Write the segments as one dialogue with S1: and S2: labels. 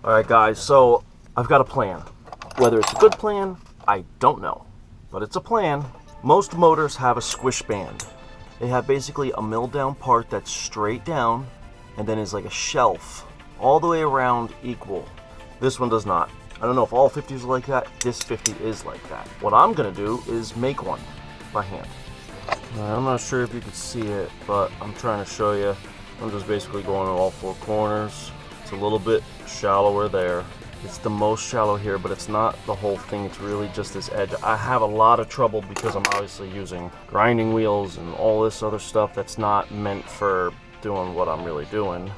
S1: Alright guys, so I've got a plan. Whether it's a good plan, I don't know. But it's a plan. Most motors have a squish band. They have basically a milled down part that's straight down and then is like a shelf all the way around equal. This one does not. I don't know if all 50s are like that. This 50 is like that. What I'm gonna do is make one by hand. I'm not sure if you can see it, but I'm trying to show you. I'm just basically going to all four corners. It's a little bit shallower there. It's the most shallow here, but it's not the whole thing. It's really just this edge. I have a lot of trouble because I'm obviously using grinding wheels and all this other stuff that's not meant for doing what I'm really doing.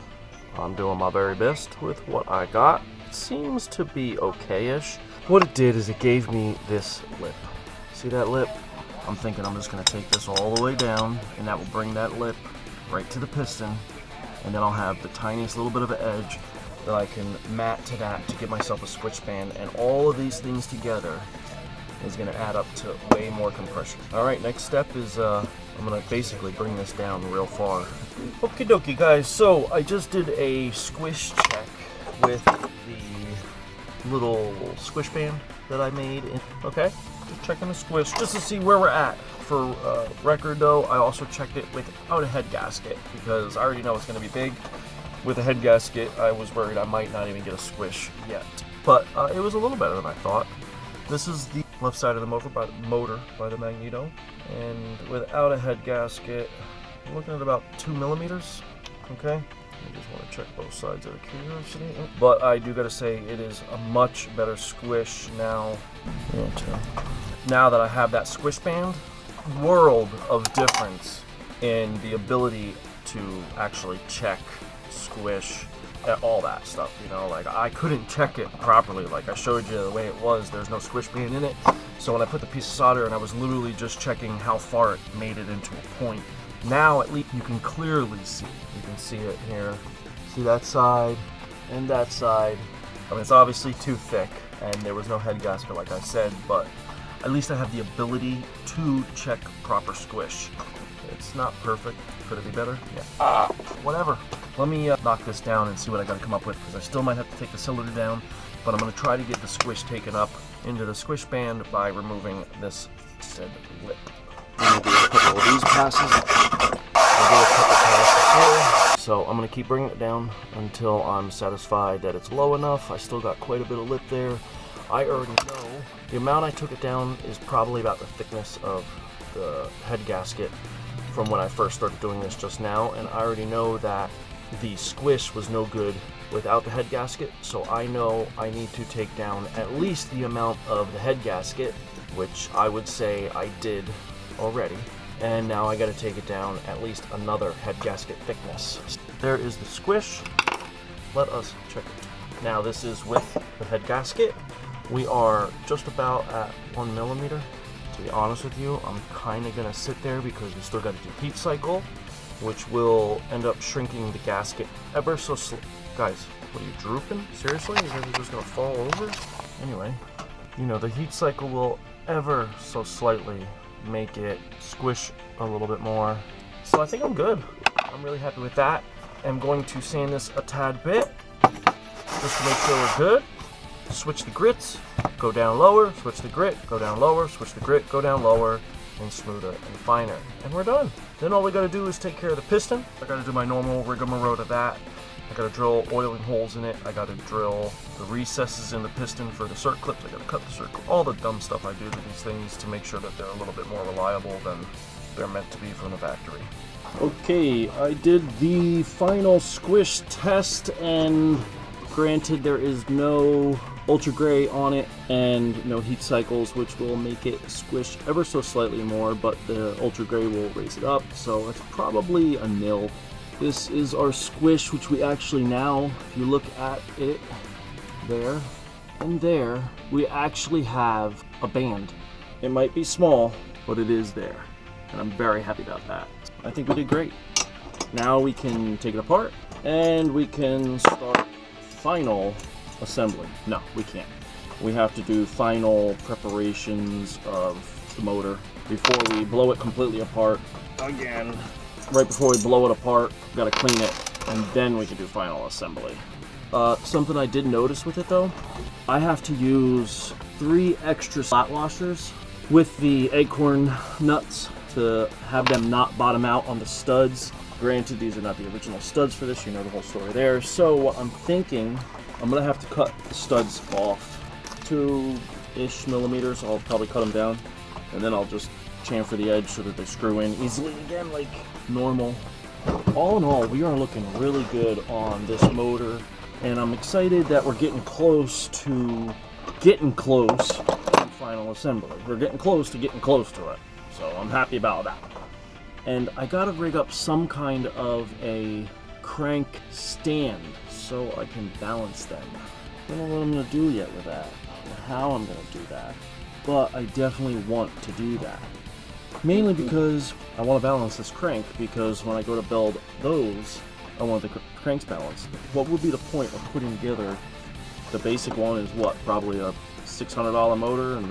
S1: I'm doing my very best with what I got. It seems to be okay-ish. What it did is it gave me this lip. See that lip? I'm thinking I'm just going to take this all the way down, and that will bring that lip right to the piston, and then I'll have the tiniest little bit of an edge that I can mat to that to give myself a squish band, and all of these things together is going to add up to way more compression. Alright, next step is I'm going to basically bring this down real far. Okie dokie guys, so I just did a squish check with the little squish band that I made. Okay, just checking the squish just to see where we're at. For record though, I also checked it without a head gasket because I already know it's going to be big. With a head gasket, I was worried I might not even get a squish yet. But it was a little better than I thought. This is the left side of the motor by the magneto. And without a head gasket, I'm looking at about 2 millimeters. Okay? I just want to check both sides of the curiosity. But I do gotta say, it is a much better squish now. Now that I have that squish band, world of difference in the ability to actually check, squish, all that stuff, you know. Like, I couldn't check it properly. Like I showed you the way it was, there's no squish band in it. So when I put the piece of solder and I was literally just checking how far it made it into a point. Now at least you can clearly see. You can see it here. See that side and that side. I mean, it's obviously too thick and there was no head gasket like I said, but at least I have the ability to check proper squish. It's not perfect. Could it be better? Yeah. Whatever. Let me knock this down and see what I gotta come up with, because I still might have to take the cylinder down, but I'm gonna try to get the squish taken up into the squish band by removing this said lip. I'm gonna do a couple of these passes. I'll do a couple passes here. So I'm gonna keep bringing it down until I'm satisfied that it's low enough. I still got quite a bit of lip there. I already know the amount I took it down is probably about the thickness of the head gasket from when I first started doing this just now, and I already know that the squish was no good without the head gasket, so I know I need to take down at least the amount of the head gasket, which I would say I did already, and now I got to take it down at least another head gasket thickness. There is the squish. Let us check it. Now this is with the head gasket. We are just about at 1 millimeter. To be honest with you, I'm kind of going to sit there because we still got to do heat cycle, which will end up shrinking the gasket ever so Guys, what are you drooping? Seriously? Is that just going to fall over? Anyway, you know, the heat cycle will ever so slightly make it squish a little bit more. So I think I'm good. I'm really happy with that. I'm going to sand this a tad bit just to make sure we're good. Switch the grits, go down lower, switch the grit, go down lower, switch the grit, go down lower, and smoother and finer. And we're done. Then all we gotta do is take care of the piston. I gotta do my normal rigmarole to that. I gotta drill oiling holes in it. I gotta drill the recesses in the piston for the circ clips. I gotta cut the circle. All the dumb stuff I do to these things to make sure that they're a little bit more reliable than they're meant to be from the factory. Okay, I did the final squish test, and granted there is no ultra gray on it and no heat cycles, which will make it squish ever so slightly more, but the ultra gray will raise it up, so it's probably a nil. This is our squish, which we actually now, if you look at it there and there, we actually have a band. It might be small, but it is there, and I'm very happy about that. I think we did great. Now we can take it apart and we can start final assembly. No, we can't. We have to do final preparations of the motor before we blow it completely apart. Again, right before we blow it apart, we gotta clean it, and then we can do final assembly. Something I did notice with it though, I have to use 3 extra slat washers with the acorn nuts to have them not bottom out on the studs. Granted, these are not the original studs for this, you know the whole story there. So what I'm thinking, I'm gonna have to cut the studs off 2-ish millimeters. I'll probably cut them down, and then I'll just chamfer the edge so that they screw in easily again like normal. All in all, we are looking really good on this motor, and I'm excited that we're getting close to final assembly. We're getting close to it, so I'm happy about that. And I gotta rig up some kind of a crank stand so I can balance them. I don't know what I'm gonna do yet with that, or how I'm gonna do that, but I definitely want to do that. Mainly because I want to balance this crank, because when I go to build those, I want the cranks balanced. What would be the point of putting together, the basic one is what, probably a $600 motor, and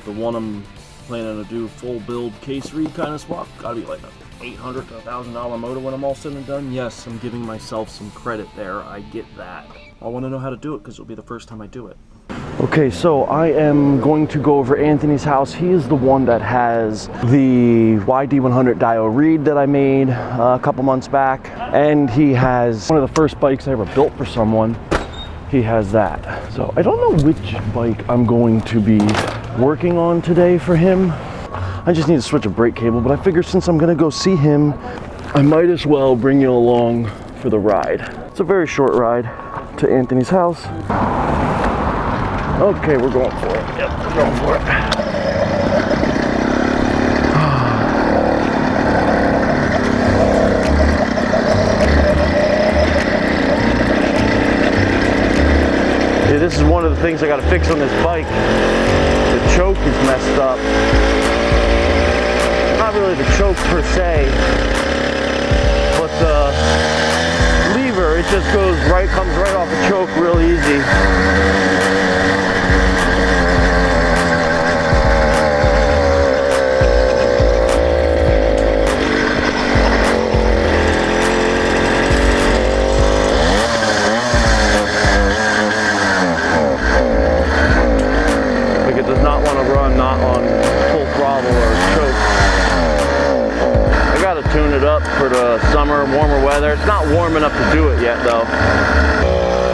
S1: the one I'm planning to do full build case read kind of swap, gotta be like a $800 to $1,000 motor when I'm all said and done. Yes, I'm giving myself some credit there, I get that. I want to know how to do it because it'll be the first time I do it. Okay, so I am going to go over Anthony's house. He is the one that has the YD100 dial read that I made a couple months back, and he has one of the first bikes I ever built for someone. He has that. So I don't know which bike I'm going to be working on today for him. I just need to switch a brake cable, but I figure since I'm gonna go see him, I might as well bring you along for the ride. It's a very short ride to Anthony's house. Okay, we're going for it. Yep, we're going for it. Yeah, this is one of the things I gotta fix on this bike. The choke is messed up. Not really the choke per se, but the lever, it just goes right, comes right off the choke real easy. Tune it up for the summer, warmer weather. It's not warm enough to do it yet though.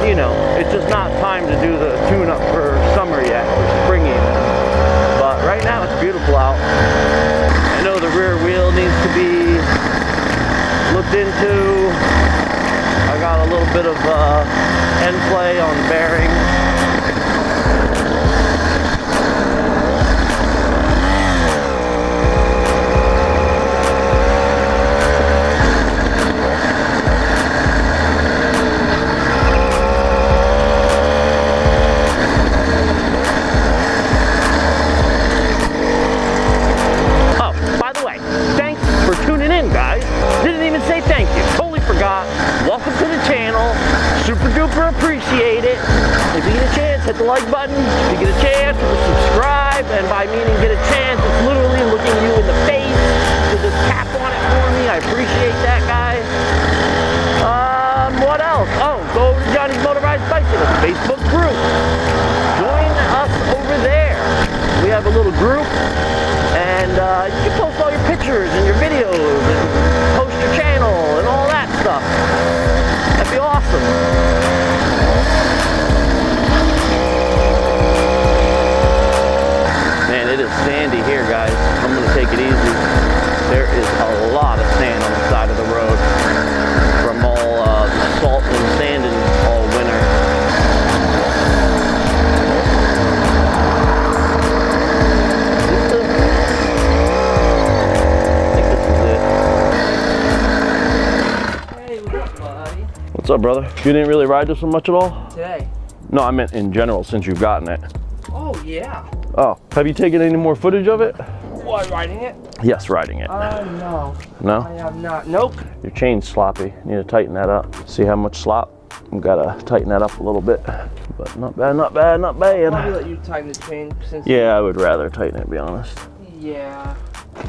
S1: You know, it's just not time to do the tune up for summer yet, or spring even. But right now it's beautiful out. I know the rear wheel needs to be looked into. I got a little bit of end play on the bearing. Welcome to the channel. Super duper appreciate it. If you get a chance, hit the like button. If you get a chance, subscribe. And by meaning get a chance, it's literally looking you in the face. So just tap on it for me. I appreciate that, guys. What else? Oh, go over to Johnny's Motorized Bicycle Facebook group. Join us over there. We have a little group, and you can post all your pictures and your videos and post your channel and all that stuff. That'd be awesome. Man, it is sandy here, guys. I'm gonna take it easy. There is a lot of sand on the side of the road from all the salt and sanding all winter. What's up, brother? You didn't really ride this one much at all?
S2: Today?
S1: No, I meant in general, since you've gotten it.
S2: Oh, yeah.
S1: Oh, have you taken any more footage of it?
S2: What, riding it?
S1: Yes, riding it.
S2: No.
S1: No?
S2: I have not. Nope.
S1: Your chain's sloppy. You need to tighten that up. See how much slop? I've got to tighten that up a little bit. But not bad, not bad, not bad.
S2: I'll probably let you tighten the chain since...
S1: Yeah, I would rather tighten it, to be honest.
S2: Yeah.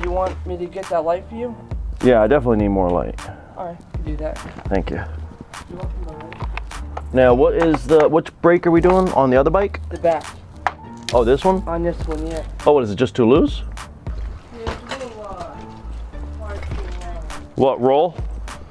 S2: You want me to get that light for you?
S1: Yeah, I definitely need more light.
S2: Alright, I can do that.
S1: Thank you.
S2: You're welcome, alright.
S1: Now, which brake are we doing on the other bike?
S2: The back.
S1: Oh, this one?
S2: On this one, yeah.
S1: Oh, what is it, just too loose?
S2: Yeah, it's a little hard to,
S1: What, roll?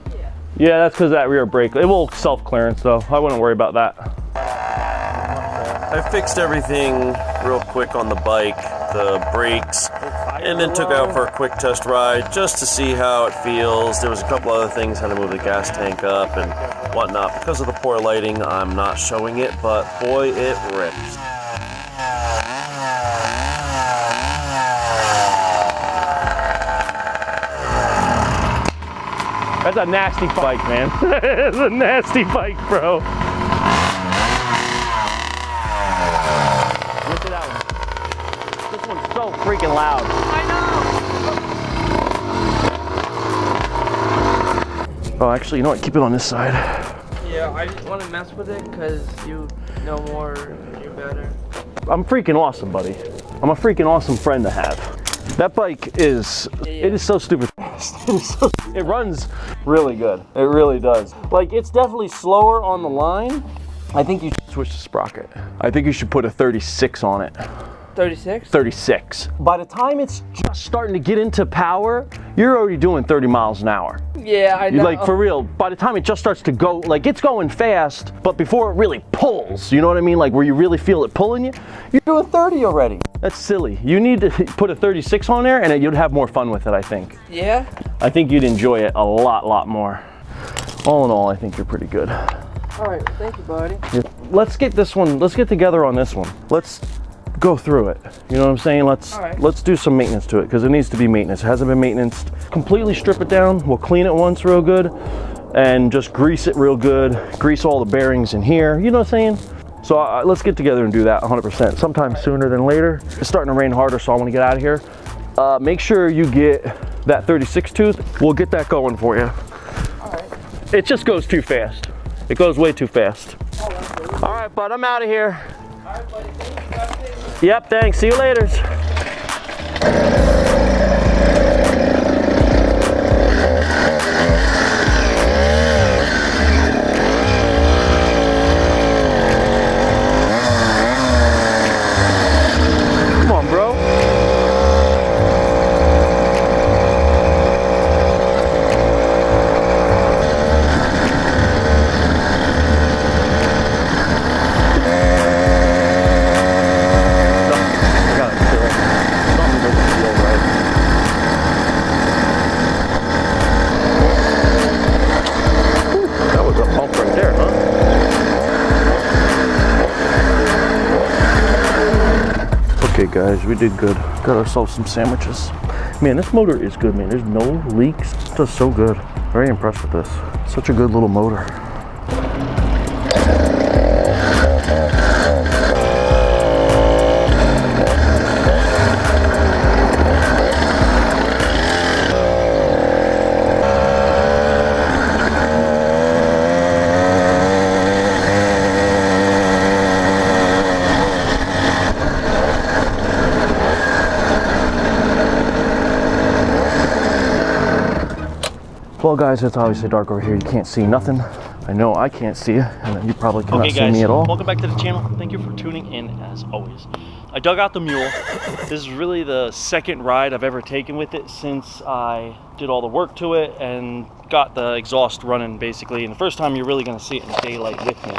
S2: yeah.
S1: Yeah, that's because that rear brake. It will self-clearance, though. I wouldn't worry about that. I fixed everything real quick on the bike, the brakes, and then took out for a quick test ride just to see how it feels. There was a couple other things, how to move the gas tank up and whatnot. Because of the poor lighting, I'm not showing it, but boy, it rips. That's a nasty bike, man. It's a nasty bike, bro. Look at that one. This one's so freaking loud.
S2: I know!
S1: Oh, actually, you know what? Keep it on this side.
S2: Yeah, I just want to mess with it because you know more, you're better.
S1: I'm freaking awesome, buddy. I'm a freaking awesome friend to have. That bike is, it is so stupid. It runs really good. It really does. Like, it's definitely slower on the line. I think you should switch the sprocket. I think you should put a 36 on it.
S2: 36?
S1: 36. By the time it's just starting to get into power, you're already doing 30 miles an hour.
S2: Yeah, I know.
S1: Like, for real, by the time it just starts to go, like, it's going fast, but before it really pulls, you know what I mean? Like, where you really feel it pulling you, you're doing 30 already. That's silly. You need to put a 36 on there, and you'd have more fun with it, I think.
S2: Yeah?
S1: I think you'd enjoy it a lot more. All in all, I think you're pretty good.
S2: All right, thank you, buddy.
S1: Yeah. Let's get this one, let's get together on this one. Let's go through it. You know what I'm saying? Let's do some maintenance to it, because it needs to be maintenance. It hasn't been maintained. Completely strip it down. We'll clean it once real good and just grease it real good. Grease all the bearings in here. You know what I'm saying? So let's get together and do that 100%. Sometime sooner than later. It's starting to rain harder, so I want to get out of here. Make sure you get that 36 tooth. We'll get that going for you.
S2: All right.
S1: It just goes too fast. It goes way too fast. All right, bud, I'm out of here.
S2: All right, buddy. Thank you.
S1: Yep, thanks. See you later. Come on, bro. Okay guys, we did good. Got ourselves some sandwiches. Man, this motor is good, man. There's no leaks. It does so good. Very impressed with this. Such a good little motor. Well guys, it's obviously dark over here. You can't see nothing. I know I can't see you, and you probably cannot see me at all.
S3: Welcome back to the channel. Thank you for tuning in as always. I dug out the Mule. This is really the second ride I've ever taken with it since I did all the work to it and got the exhaust running basically. And the first time you're really gonna see it in daylight with me.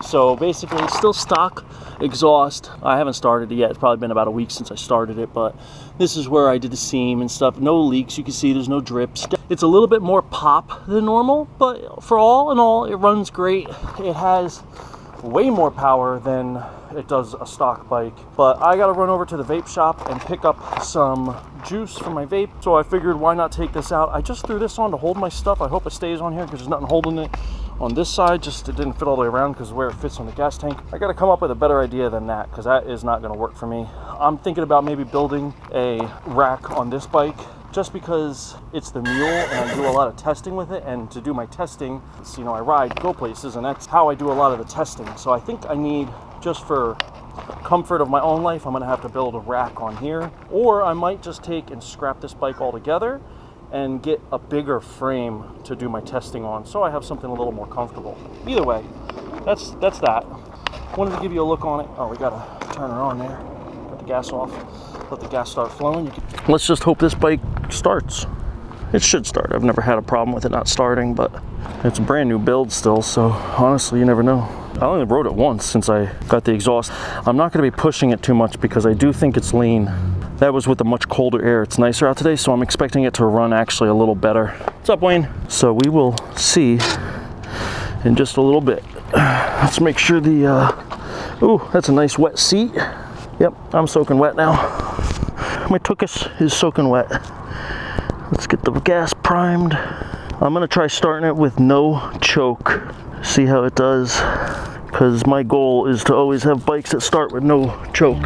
S3: So basically it's still stock exhaust. I haven't started it yet. It's probably been about a week since I started it, but this is where I did the seam and stuff. No leaks, you can see there's no drips. It's a little bit more pop than normal, but for all in all, it runs great. It has way more power than it does a stock bike. But I gotta run over to the vape shop and pick up some juice for my vape. So I figured why not take this out. I just threw this on to hold my stuff. I hope it stays on here because there's nothing holding it on this side. Just it didn't fit all the way around because of where it fits on the gas tank. I gotta come up with a better idea than that because that is not gonna work for me. I'm thinking about maybe building a rack on this bike just because it's the Mule and I do a lot of testing with it, and to do my testing, you know, I ride, go places, and that's how I do a lot of the testing. So I think I need, just for comfort of my own life, I'm gonna have to build a rack on here, or I might just take and scrap this bike altogether and get a bigger frame to do my testing on, so I have something a little more comfortable. Either way, that's that. Wanted to give you a look on it. Oh, we gotta turn her on there. Put the gas off. Let the gas start flowing. Let's just hope this bike starts. It should start. I've never had a problem with it not starting, but it's a brand new build still, so honestly, you never know. I only rode it once since I got the exhaust. I'm not gonna be pushing it too much because I do think it's lean. That was with the much colder air. It's nicer out today, so I'm expecting it to run actually a little better. What's up, Wayne? So we will see in just a little bit. Let's make sure the, ooh, that's a nice wet seat. Yep, I'm soaking wet now. My tuchus is soaking wet. Let's get the gas primed. I'm gonna try starting it with no choke. See how it does. Because my goal is to always have bikes that start with no choke.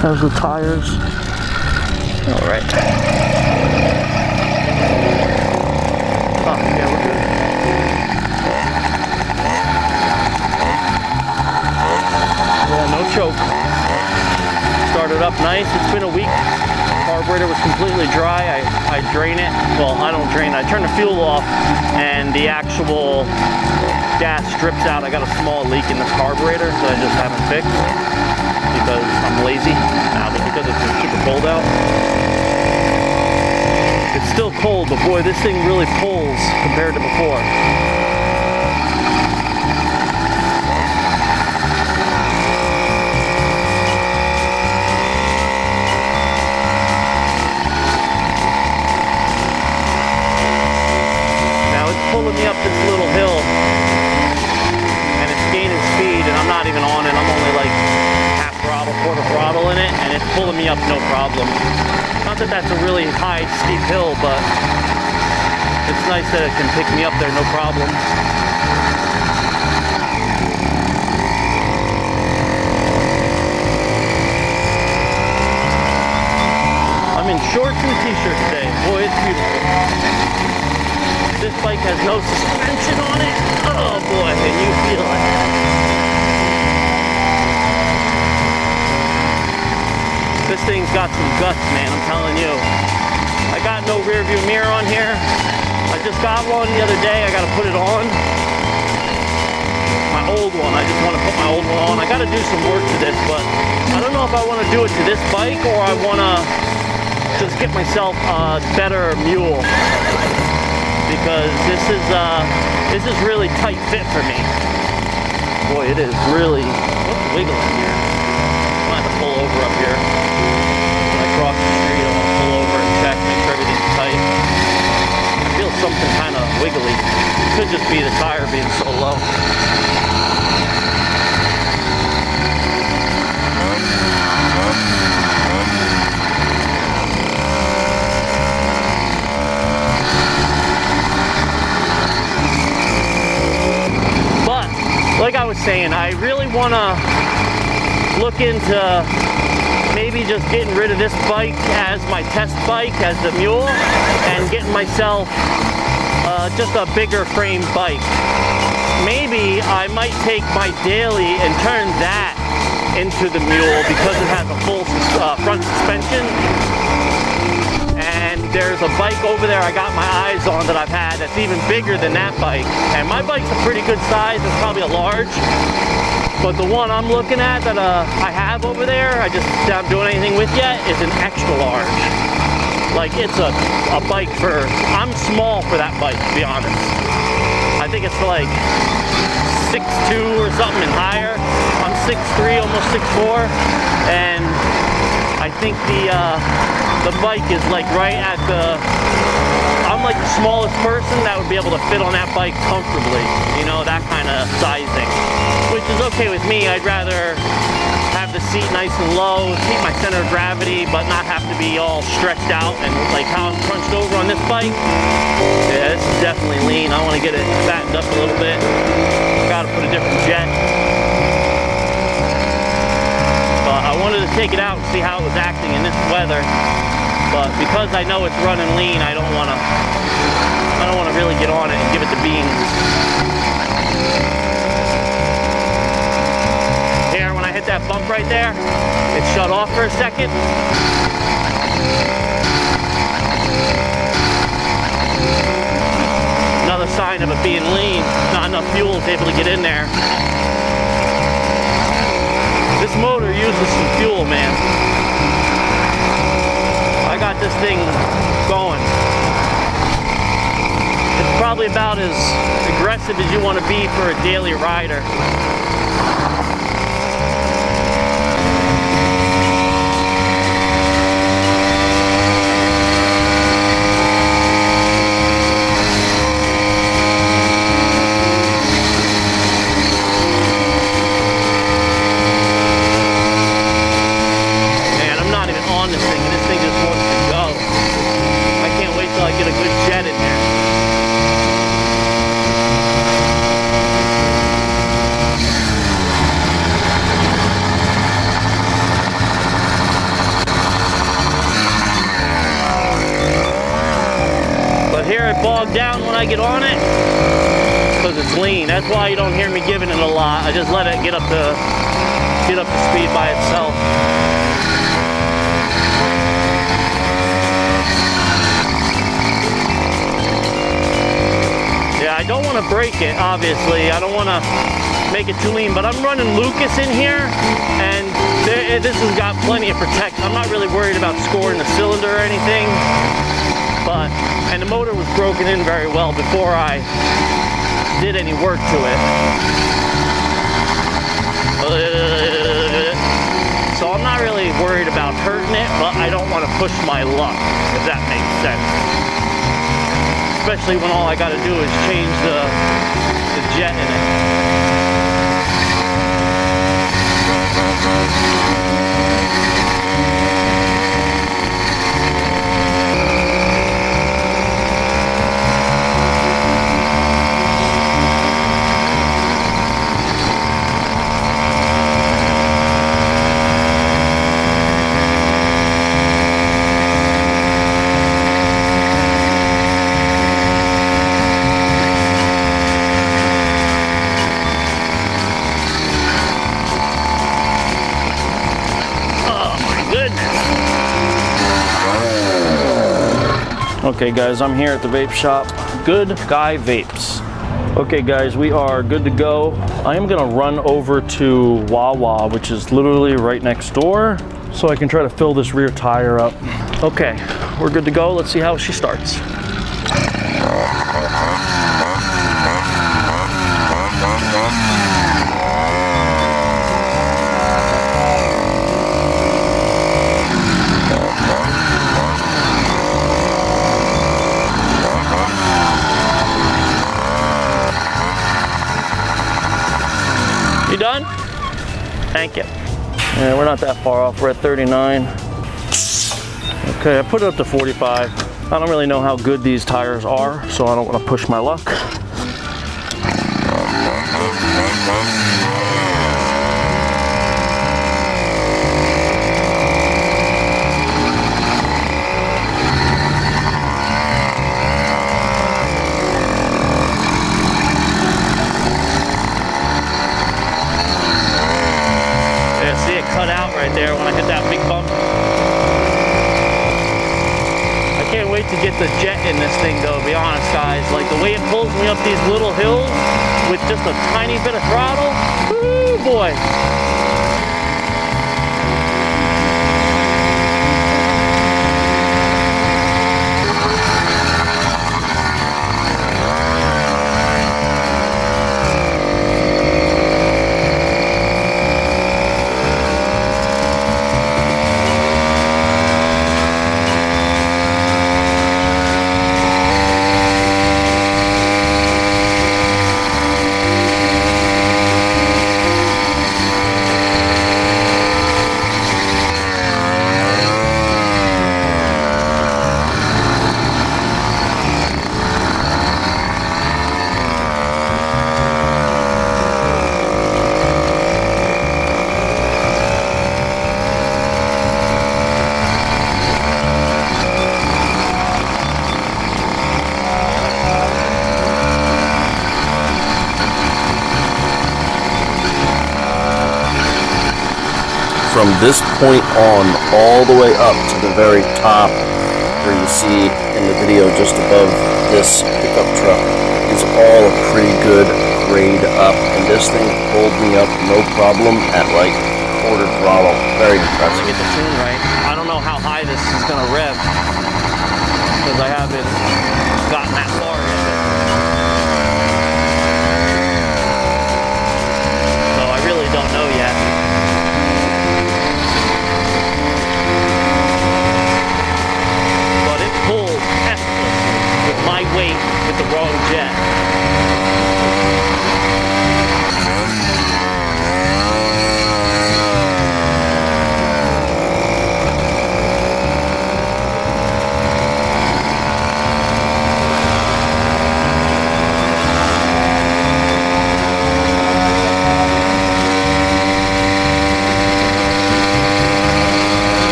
S3: How's the tires? All right. Oh, yeah, we're good. Yeah, no choke. Started up nice. It's been a week. Carburetor was completely dry. I drain it. Well, I don't drain it. I turn the fuel off and the actual gas drips out. I got a small leak in this carburetor that I just haven't fixed because I'm lazy. Now, but because it's super cold out. It's still cold, but boy, this thing really pulls compared to before. Pulling me up this little hill and it's gaining speed and I'm not even on it. I'm only like half throttle, quarter throttle in it, and it's pulling me up no problem. Not that that's a really high steep hill, but it's nice that it can pick me up there no problem. I'm in shorts and t-shirt today. Boy, it's beautiful. This bike has no suspension on it. Oh boy, and you feel it. This thing's got some guts, man, I'm telling you. I got no rear view mirror on here. I just got one the other day. I gotta put it on. My old one, I just want to put my old one on. I gotta do some work to this, but I don't know if I want to do it to this bike or I want to just get myself a better Mule. Because this is really tight fit for me. Boy, it is really wiggling here. I'm gonna have to pull over up here. When I cross the street, I'm gonna pull over and check, make sure everything's tight. I feel something kind of wiggly. It could just be the tire being so low. Like I was saying, I really want to look into maybe just getting rid of this bike as my test bike, as the Mule, and getting myself just a bigger frame bike. Maybe I might take my daily and turn that into the Mule because it has a full front suspension. And there's a bike over there I got my eyes on that I've had that's even bigger than that bike. And my bike's a pretty good size. It's probably a large. But the one I'm looking at that I have over there, I just haven't doing anything with yet, is an extra large. Like it's a bike for, I'm small for that bike, to be honest. I think it's for like 6'2" or something and higher. I'm 6'3", almost 6'4", and I think the bike is like right at the, I'm like the smallest person that would be able to fit on that bike comfortably, you know, that kind of sizing, which is okay with me. I'd rather have the seat nice and low, keep my center of gravity, but not have to be all stretched out and like how I'm crunched over on this bike. Yeah, this is definitely lean. I want to get it fattened up a little bit. Got to put a different jet. But I wanted to take it out and see how it was acting in this weather. But because I know it's running lean, I don't want to really get on it and give it the beans. Here, when I hit that bump right there, it shut off for a second. Another sign of it being lean. Not enough fuel is able to get in there. This motor uses some fuel, man. I got this thing going. It's probably about as aggressive as you want to be for a daily rider. Bog down when I get on it because it's lean. That's why you don't hear me giving it a lot. I just let it get up to speed by itself. Yeah, I don't want to break it, obviously. I don't want to make it too lean, but I'm running Lucas in here, and this has got plenty of protection. I'm not really worried about scoring the cylinder or anything. And the motor was broken in very well before I did any work to it. So I'm not really worried about hurting it, but I don't want to push my luck, if that makes sense. Especially when all I got to do is change the jet in it. Okay guys, I'm here at the vape shop, Good Guy Vapes. Okay guys, we are good to go. I am gonna run over to Wawa, which is literally right next door, so I can try to fill this rear tire up. Okay, we're good to go. Let's see how she starts. You done? Thank you. Yeah, we're not that far off. We're at 39. Okay, I put it up to 45. I don't really know how good these tires are, so I don't want to push my luck. There when I hit that big bump. I can't wait to get the jet in this thing though, to be honest guys. Like the way it pulls me up these little hills with just a tiny bit of throttle, woo boy.
S1: From this point on, all the way up to the very top, where you see in the video just above this pickup truck, is it's all a pretty good grade up, and this thing pulled me up no problem at like quarter throttle. Very impressive.
S3: Get the tune right. I don't know how high this is gonna rev because I haven't gotten that far yet. So I really don't know yet. But it pulled effortlessly with my weight with the wrong jet.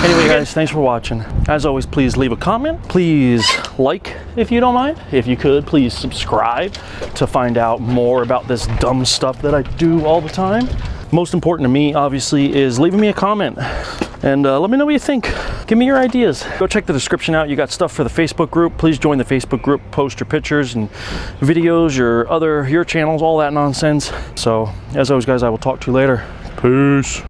S3: Anyway guys, thanks for watching. As always, please leave a comment. Please like if you don't mind. If you could, please subscribe to find out more about this dumb stuff that I do all the time. Most important to me, obviously, is leaving me a comment. And let me know what you think. Give me your ideas. Go check the description out. You got stuff for the Facebook group. Please join the Facebook group. Post your pictures and videos, your channels, all that nonsense. So, as always guys, I will talk to you later. Peace.